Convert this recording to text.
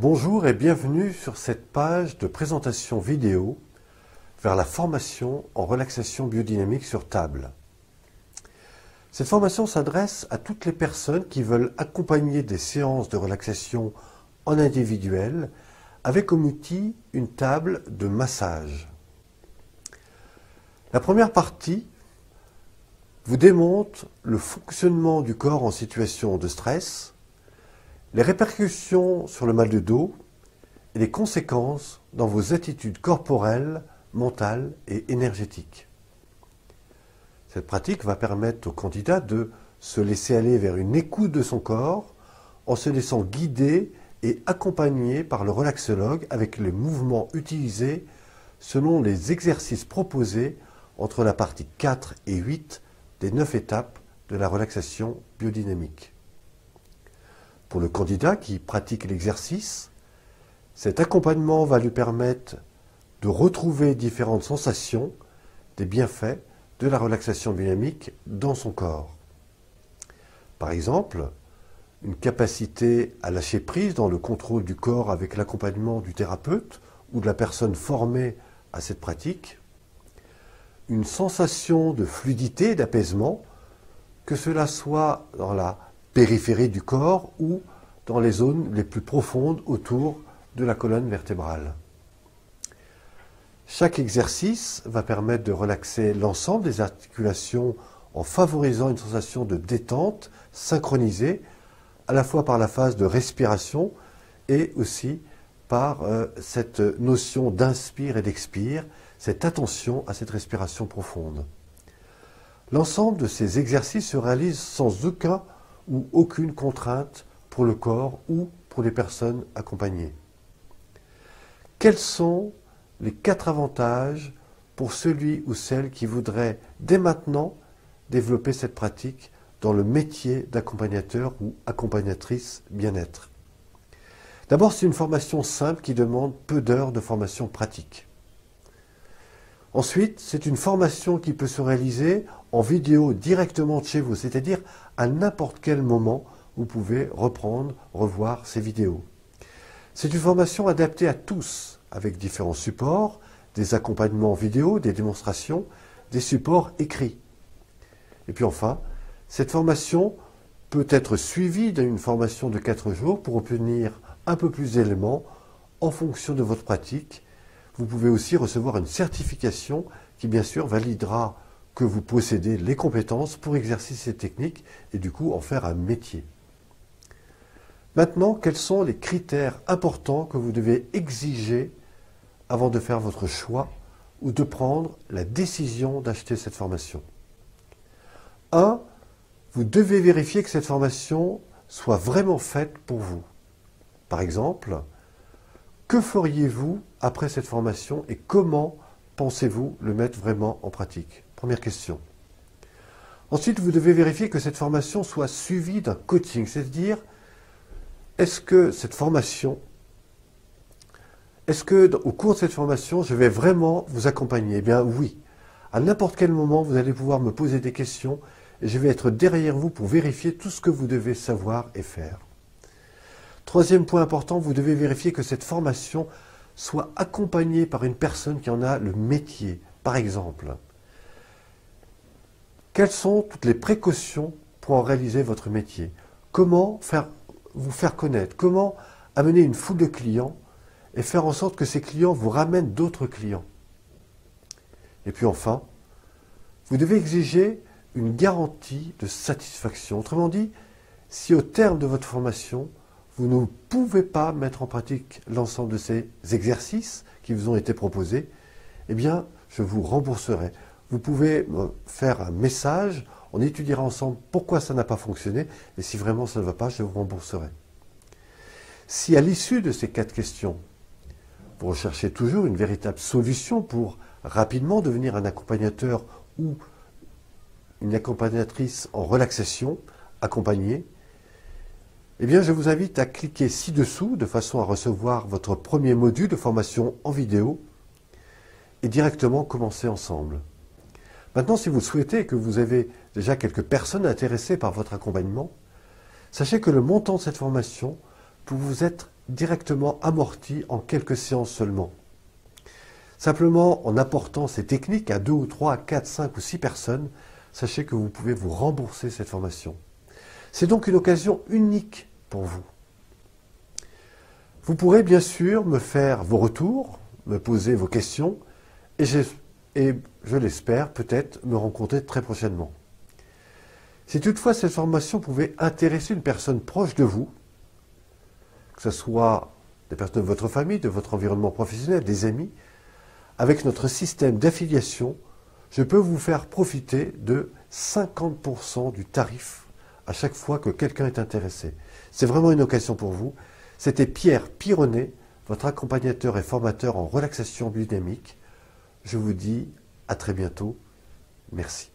Bonjour et bienvenue sur cette page de présentation vidéo vers la formation en relaxation biodynamique sur table. Cette formation s'adresse à toutes les personnes qui veulent accompagner des séances de relaxation en individuel avec comme outil une table de massage. La première partie vous démontre le fonctionnement du corps en situation de stress, les répercussions sur le mal de dos et les conséquences dans vos attitudes corporelles, mentales et énergétiques. Cette pratique va permettre au candidat de se laisser aller vers une écoute de son corps en se laissant guider et accompagner par le relaxologue avec les mouvements utilisés selon les exercices proposés entre la partie 4 et 8 des 9 étapes de la relaxation biodynamique. Pour le candidat qui pratique l'exercice, cet accompagnement va lui permettre de retrouver différentes sensations des bienfaits de la relaxation biodynamique dans son corps. Par exemple, une capacité à lâcher prise dans le contrôle du corps avec l'accompagnement du thérapeute ou de la personne formée à cette pratique, une sensation de fluidité et d'apaisement, que cela soit dans la périphérie du corps ou dans les zones les plus profondes autour de la colonne vertébrale. Chaque exercice va permettre de relaxer l'ensemble des articulations en favorisant une sensation de détente synchronisée à la fois par la phase de respiration et aussi par cette notion d'inspire et d'expire, cette attention à cette respiration profonde. L'ensemble de ces exercices se réalise sans aucun ou aucune contrainte pour le corps ou pour les personnes accompagnées. Quels sont les 4 avantages pour celui ou celle qui voudrait dès maintenant développer cette pratique dans le métier d'accompagnateur ou accompagnatrice bien-être? D'abord, c'est une formation simple qui demande peu d'heures de formation pratique. Ensuite, c'est une formation qui peut se réaliser en vidéo directement de chez vous, c'est-à-dire à n'importe quel moment, vous pouvez reprendre, revoir ces vidéos. C'est une formation adaptée à tous, avec différents supports, des accompagnements vidéo, des démonstrations, des supports écrits. Et puis enfin, cette formation peut être suivie d'une formation de 4 jours pour obtenir un peu plus d'éléments en fonction de votre pratique. Vous pouvez aussi recevoir une certification qui, bien sûr, validera que vous possédez les compétences pour exercer ces techniques et du coup en faire un métier. Maintenant, quels sont les critères importants que vous devez exiger avant de faire votre choix ou de prendre la décision d'acheter cette formation? 1. Vous devez vérifier que cette formation soit vraiment faite pour vous. Par exemple, que feriez-vous après cette formation et comment pensez-vous le mettre vraiment en pratique? Première question. Ensuite, vous devez vérifier que cette formation soit suivie d'un coaching, c'est-à-dire est-ce que au cours de cette formation, je vais vraiment vous accompagner? Eh bien oui, à n'importe quel moment, vous allez pouvoir me poser des questions et je vais être derrière vous pour vérifier tout ce que vous devez savoir et faire. Troisième point important, vous devez vérifier que cette formation soit accompagnée par une personne qui en a le métier. Par exemple, quelles sont toutes les précautions pour en réaliser votre métier? Comment vous faire connaître? Comment amener une foule de clients et faire en sorte que ces clients vous ramènent d'autres clients? Et puis enfin, vous devez exiger une garantie de satisfaction. Autrement dit, si au terme de votre formation, vous ne pouvez pas mettre en pratique l'ensemble de ces exercices qui vous ont été proposés, eh bien, je vous rembourserai. Vous pouvez me faire un message, on étudiera ensemble pourquoi ça n'a pas fonctionné, et si vraiment ça ne va pas, je vous rembourserai. Si à l'issue de ces 4 questions, vous recherchez toujours une véritable solution pour rapidement devenir un accompagnateur ou une accompagnatrice en relaxation accompagnée, eh bien, je vous invite à cliquer ci-dessous de façon à recevoir votre premier module de formation en vidéo et directement commencer ensemble. Maintenant, si vous le souhaitez et que vous avez déjà quelques personnes intéressées par votre accompagnement, sachez que le montant de cette formation peut vous être directement amorti en quelques séances seulement. Simplement, en apportant ces techniques à 2 ou 3, 4, 5 ou 6 personnes, sachez que vous pouvez vous rembourser cette formation. C'est donc une occasion unique pour vous. Vous pourrez bien sûr me faire vos retours, me poser vos questions, et je l'espère peut-être me rencontrer très prochainement. Si toutefois cette formation pouvait intéresser une personne proche de vous, que ce soit des personnes de votre famille, de votre environnement professionnel, des amis, avec notre système d'affiliation, je peux vous faire profiter de 50% du tarif à chaque fois que quelqu'un est intéressé. C'est vraiment une occasion pour vous. C'était Pierre Pironnet, votre accompagnateur et formateur en relaxation biodynamique. Je vous dis à très bientôt. Merci.